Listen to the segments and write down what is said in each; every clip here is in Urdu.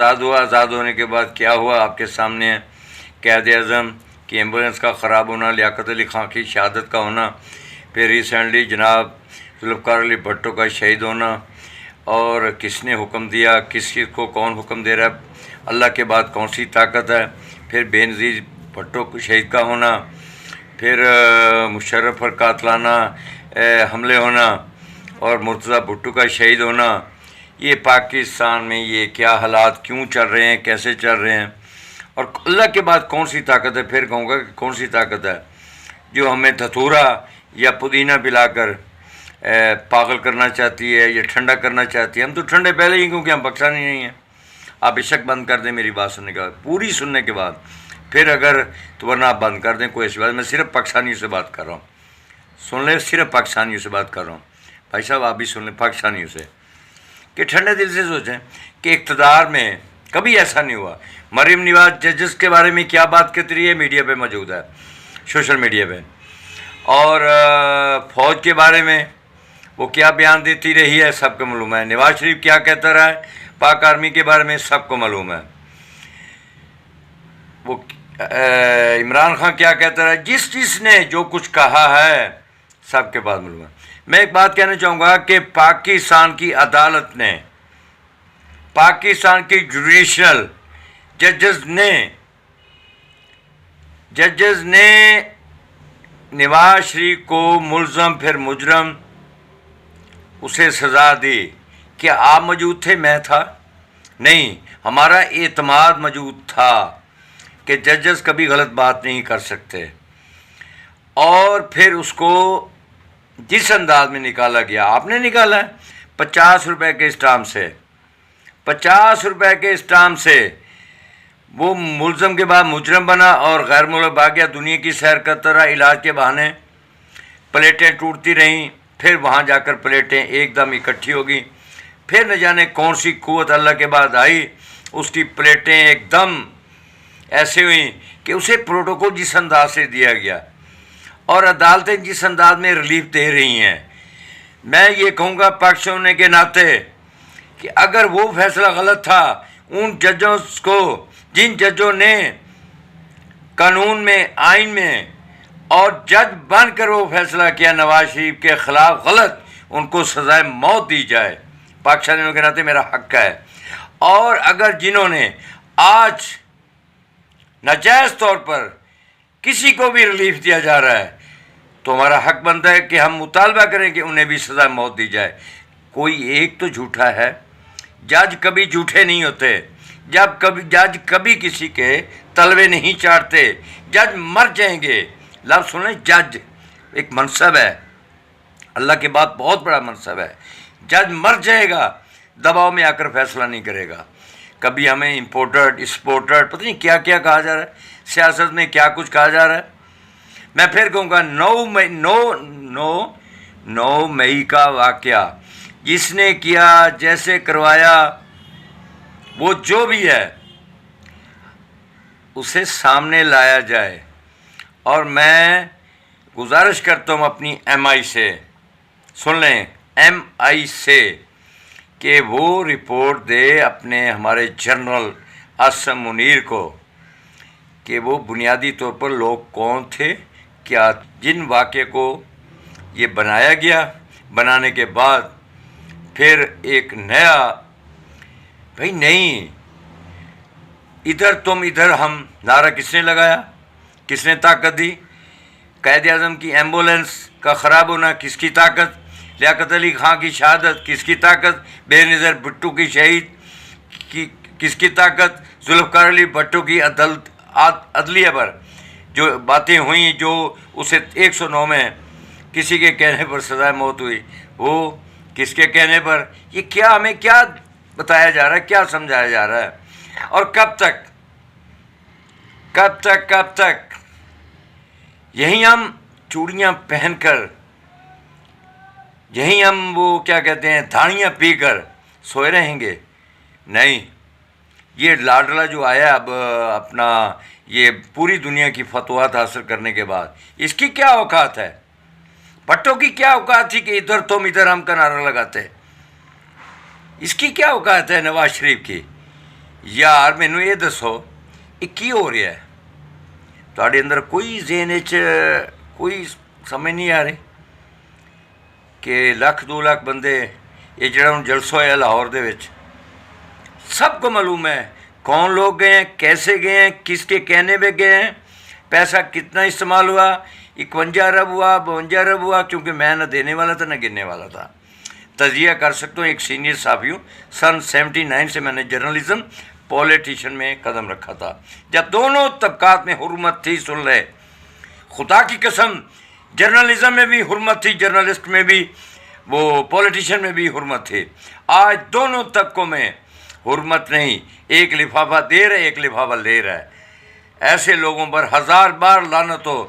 آزاد ہوا، آزاد ہونے کے بعد کیا ہوا آپ کے سامنے ہے۔ قائد اعظم کی ایمبولینس کا خراب ہونا، لیاقت علی خان کی شہادت کا ہونا، پھر ریسنٹلی جناب ذوالفقار علی بھٹو کا شہید ہونا، اور کس نے حکم دیا، کس چیز کو کون حکم دے رہا ہے، اللہ کے بعد کون سی طاقت ہے، پھر بے نظیر بھٹو کو شہید کا ہونا، پھر مشرف پر قاتلانہ حملے ہونا، اور مرتضیٰ بھٹو کا شہید ہونا۔ یہ پاکستان میں یہ کیا حالات کیوں چل رہے ہیں، کیسے چل رہے ہیں، اور اللہ کے بعد کون سی طاقت ہے؟ پھر کہوں گا کہ کون سی طاقت ہے جو ہمیں دھتورا یا پودینہ پلا کر پاگل کرنا چاہتی ہے یا ٹھنڈا کرنا چاہتی ہے؟ ہم تو ٹھنڈے پہلے ہی، کیونکہ ہم پاکستانی نہیں ہیں۔ آپ بے شک بند کر دیں میری بات سننے کے بعد، پوری سننے کے بعد، پھر اگر تو ورنہ آپ بند کر دیں، کوئی ایسی بات، میں صرف پاکستانیوں سے بات کر رہا ہوں، سن لیں، صرف پاکستانیوں سے بات کر رہا ہوں۔ بھائی صاحب آپ بھی سن لیں پاکستانیوں سے، کہ ٹھنڈے دل سے سوچیں کہ اقتدار میں کبھی ایسا نہیں ہوا۔ مریم نواز ججز کے بارے میں کیا بات کرتی رہی ہے، میڈیا پہ موجود ہے، سوشل میڈیا پہ، اور فوج کے بارے میں وہ کیا بیان دیتی رہی ہے، سب کو معلوم ہے۔ نواز شریف کیا کہتا رہا ہے پاک آرمی کے بارے میں، سب کو معلوم ہے۔ وہ عمران خان کیا کہتا رہا ہے، جس نے جو کچھ کہا ہے سب کے بعد معلوم ہے۔ میں ایک بات کہنا چاہوں گا کہ پاکستان کی عدالت نے، پاکستان کی جوڈیشل ججز نے نواز شریف کو ملزم پھر مجرم اسے سزا دی۔ کیا آپ موجود تھے؟ میں تھا؟ نہیں، ہمارا اعتماد موجود تھا کہ ججز کبھی غلط بات نہیں کر سکتے، اور پھر اس کو جس انداز میں نکالا گیا، آپ نے نکالا ہے 50 روپے کے اسٹامپ سے، 50 روپے کے اسٹامپ سے وہ ملزم کے بعد مجرم بنا اور غیر ملک بھاگ گیا، دنیا کی سیر کرتا رہا علاج کے بہانے، پلیٹیں ٹوٹتی رہیں، پھر وہاں جا کر پلیٹیں ایک دم اکٹھی ہو گئیں، پھر نہ جانے کون سی قوت اللہ کے بعد آئی، اس کی پلیٹیں ایک دم ایسے ہوئیں کہ اسے پروٹوکول جس انداز سے دیا گیا، اور عدالتیں جس انداز میں ریلیف دے رہی ہیں۔ میں یہ کہوں گا پاکستان ہونے کے ناطے کہ اگر وہ فیصلہ غلط تھا، ان ججوں کو، جن ججوں نے قانون میں، آئین میں، اور جج بن کر وہ فیصلہ کیا نواز شریف کے خلاف غلط، ان کو سزائے موت دی جائے، پاکستانیوں کے ناطے میرا حق ہے۔ اور اگر جنہوں نے آج ناجائز طور پر کسی کو بھی ریلیف دیا جا رہا ہے، تو ہمارا حق بنتا ہے کہ ہم مطالبہ کریں کہ انہیں بھی سزا موت دی جائے۔ کوئی ایک تو جھوٹا ہے، جج کبھی جھوٹے نہیں ہوتے، جج کبھی کسی کے تلوے نہیں چاٹتے، جج مر جائیں گے۔ لفظ سنیں، جج ایک منصب ہے، اللہ کے بعد بہت بڑا منصب ہے، جج مر جائے گا، دباؤ میں آ کر فیصلہ نہیں کرے گا۔ کبھی ہمیں امپورٹڈ اسپورٹڈ پتہ نہیں کیا کیا کہا جا رہا ہے، سیاست میں کیا کچھ کہا جا رہا ہے۔ میں پھر کہوں گا 9 مئی کا واقعہ جس نے کیا، جیسے کروایا، وہ جو بھی ہے اسے سامنے لایا جائے۔ اور میں گزارش کرتا ہوں اپنی ایم آئی سے، سن لیں، ایم آئی سے، کہ وہ رپورٹ دے اپنے ہمارے جنرل عاصم منیر کو کہ وہ بنیادی طور پر لوگ کون تھے، کیا جن واقعے کو یہ بنایا گیا، بنانے کے بعد پھر ایک نیا، بھائی نہیں، ادھر تم ادھر ہم، نعرہ کس نے لگایا، کس نے طاقت دی؟ قائد اعظم کی ایمبولینس کا خراب ہونا کس کی طاقت؟ لیاقت علی خان کی شہادت کس کی طاقت؟ بے نظیر بھٹو کی شہید کی کس کی طاقت؟ ذوالفقار علی بھٹو کی عدلیہ پر جو باتیں ہوئیں، جو اسے 109 میں کسی کے کہنے پر سزائے موت ہوئی، وہ کس کے کہنے پر؟ یہ کیا ہمیں کیا بتایا جا رہا ہے، کیا سمجھایا جا رہا ہے؟ اور کب تک یہیں ہم چوڑیاں پہن کر، یہیں ہم وہ کیا کہتے ہیں دھاڑیاں پی کر سوئے رہیں گے؟ نہیں، یہ لاڈلا جو آیا اب اپنا یہ پوری دنیا کی فتوحات حاصل کرنے کے بعد، اس کی کیا اوقات ہے؟ بھٹو کی کیا اوقات تھی کہ ادھر تم ادھر ہم کا نعرہ لگاتے؟ اس کی کیا اوقات ہے نواز شریف کی ਯਾਰ ਮੈਨੂੰ ਇਹ ਦੱਸੋ ਇਹ ਕੀ ਹੋ ਰਿਹਾ ਹੈ ਤੁਹਾਡੇ ਅੰਦਰ? ਕੋਈ ਜ਼ਹਨ 'ਚ ਕੋਈ ਸਮਝ ਨਹੀਂ ਆ ਰਹੀ ਕਿ 1,00,000 2 ਲੱਖ ਬੰਦੇ ਇਹ ਜਿਹੜਾ ਹੁਣ ਜਲਸਾ ਹੋਇਆ ਲਾਹੌਰ ਦੇ ਵਿੱਚ, سب کو معلوم ہے کون لوگ گئے ہیں, کیسے گئے ہیں, کس کے کہنے پہ گئے ہیں, پیسہ کتنا استعمال ہوا, 51 ارب ہوا, 52 ارب ہوا, کیونکہ میں نہ دینے والا تھا نہ گننے والا تھا. تجزیہ کر سکتا ہوں, ایک سینئر صحافی ہوں. سن 79 سے میں نے جرنلزم پولیٹیشن میں قدم رکھا تھا, جب دونوں طبقات میں حرمت تھی. سن لے, خدا کی قسم, جرنلزم میں بھی حرمت تھی, جرنلسٹ میں بھی, وہ پولیٹیشین میں بھی حرمت تھی. آج دونوں طبقوں میں حرمت نہیں, ایک لفافہ دے رہا ہے, ایک لفافہ لے رہا ہے. ایسے لوگوں پر 1000 بار لعنت ہو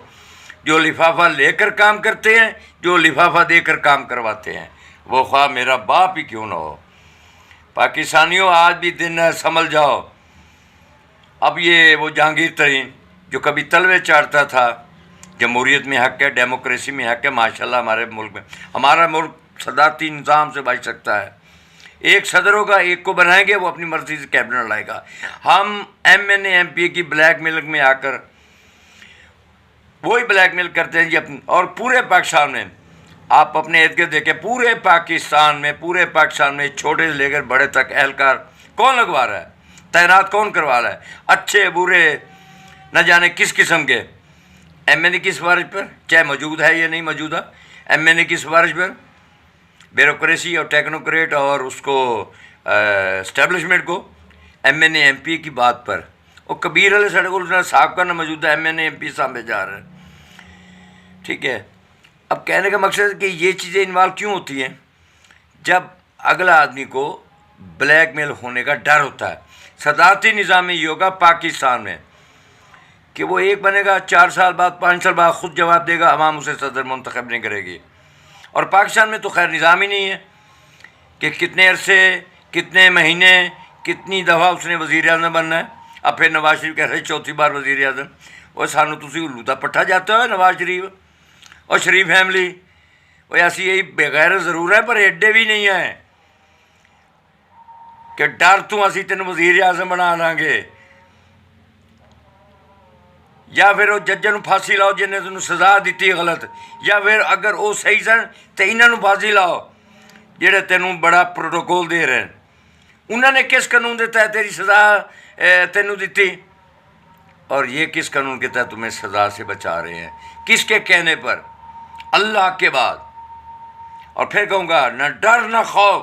جو لفافہ لے کر کام کرتے ہیں, جو لفافہ دے کر کام کرواتے ہیں, وہ خواہ میرا باپ ہی کیوں نہ ہو. پاکستانیوں, آج بھی دن ہے, سنبھل جاؤ. اب یہ وہ جہانگیر ترین جو کبھی تلوے چاڑتا تھا, جمہوریت میں حق ہے, ڈیموکریسی میں حق ہے, ماشاءاللہ ہمارے ملک میں, ہمارا ملک صدارتی نظام سے بچ سکتا ہے. ایک صدر ہوگا, ایک کو بنائیں گے, وہ اپنی مرضی سے کیبنٹ لائے گا. ہم M N A M P کی بلیک میل میں آ کر وہی بلیک میل کرتے ہیں جی اپنے, اور پورے پاکستان میں آپ اپنے ارد گرد دیکھیں, پورے پاکستان میں چھوٹے سے لے کر بڑے تک اہلکار کون لگوا رہا ہے, تعینات کون کروا رہا ہے, اچھے برے نہ جانے کس قسم کے. ایم این اے کی سفارش پر, چاہے موجود ہے یا نہیں موجودہ, ایم این اے کی سفارش پر بیوروکریسی اور ٹیکنوکریٹ اور اس کو اسٹیبلشمنٹ کو M N A M P کی بات پر, وہ کبیر علیہ سڑک کو صاحب کا نہ موجودہ M N A M P سامنے جا رہے ہیں. ٹھیک ہے, اب کہنے کا مقصد ہے کہ یہ چیزیں انوالو کیوں ہوتی ہیں؟ جب اگلا آدمی کو بلیک میل ہونے کا ڈر ہوتا ہے. صدارتی نظام میں یہ ہوگا پاکستان میں کہ وہ ایک بنے گا, 4 سال بعد 5 سال بعد خود جواب دے گا, عوام اسے صدر منتخب نہیں کرے گی. اور پاکستان میں تو خیر نظام ہی نہیں ہے کہ کتنے عرصے, کتنے مہینے, کتنی دفعہ اس نے وزیر اعظم بننا ہے. اب پھر نواز شریف کہہ رہے 4تھی بار وزیر اعظم. وہ سانو تسی الو دا پٹھا جاتا ہے نواز شریف اور شریف فیملی, وہ ایسی یہی بغیر ضرور ہے پر ایڈے بھی نہیں ہیں کہ ڈر تو اسی تین وزیر اعظم بنا لیں گے, یا پھر وہ ججاں پھانسی لاؤ جنہیں تمہیں سزا دیتی غلط, یا پھر اگر وہ صحیح سن تو انہوں پھانسی لاؤ جہے تینوں بڑا پروٹوکول دے رہے ہیں. انہوں نے کس قانون کے تحت تیری سزا تینوں دیتی, اور یہ کس قانون کے تحت تمہیں سزا سے بچا رہے ہیں, کس کے کہنے پر؟ اللہ کے بعد. اور پھر کہوں گا نہ ڈر نہ خوف,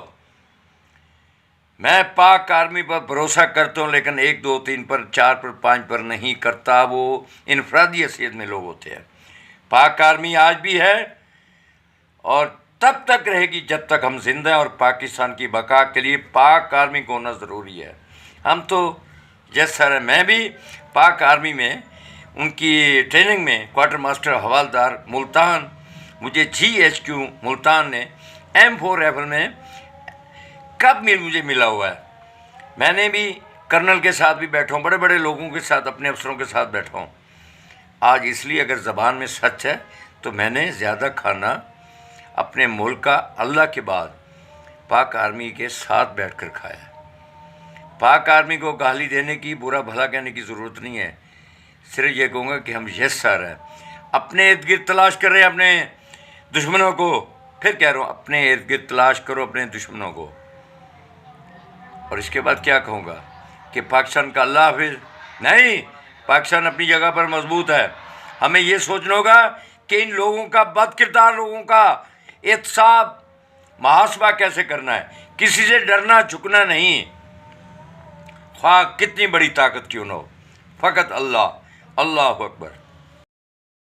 میں پاک آرمی پر بھروسہ کرتا ہوں, لیکن 1 2 3 پر 4 پر 5 پر نہیں کرتا. وہ انفرادی حیثیت میں لوگ ہوتے ہیں. پاک آرمی آج بھی ہے اور تب تک رہے گی جب تک ہم زندہ ہیں, اور پاکستان کی بقا کے لیے پاک آرمی کو ہونا ضروری ہے. ہم تو جس طرح میں بھی پاک آرمی میں ان کی ٹریننگ میں کوارٹر ماسٹر حوالدار ملتان, مجھے GHQ ملتان نے M4 رائفل میں کب مجھے ملا ہوا ہے. میں نے بھی کرنل کے ساتھ بھی بیٹھا ہوں, بڑے بڑے لوگوں کے ساتھ, اپنے افسروں کے ساتھ بیٹھا ہوں. آج اس لیے اگر زبان میں سچ ہے تو میں نے زیادہ کھانا اپنے ملک کا اللہ کے بعد پاک آرمی کے ساتھ بیٹھ کر کھایا ہے. پاک آرمی کو گالی دینے کی, برا بھلا کہنے کی ضرورت نہیں ہے. صرف یہ کہوں گا کہ ہم یس سر ہیں, اپنے ارد گرد تلاش کر رہے ہیں اپنے دشمنوں کو. پھر کہہ رہا ہوں, اپنے ارد گرد تلاش کرو اپنے دشمنوں کو. اور اس کے بعد کیا کہوں گا کہ پاکستان کا اللہ حافظ نہیں, پاکستان اپنی جگہ پر مضبوط ہے. ہمیں یہ سوچنا ہوگا کہ ان لوگوں کا, بد کردار لوگوں کا احتساب, محاسبہ کیسے کرنا ہے. کسی سے ڈرنا جھکنا نہیں, خواہ کتنی بڑی طاقت کیوں نہ ہو, فقط اللہ. اللہ اکبر.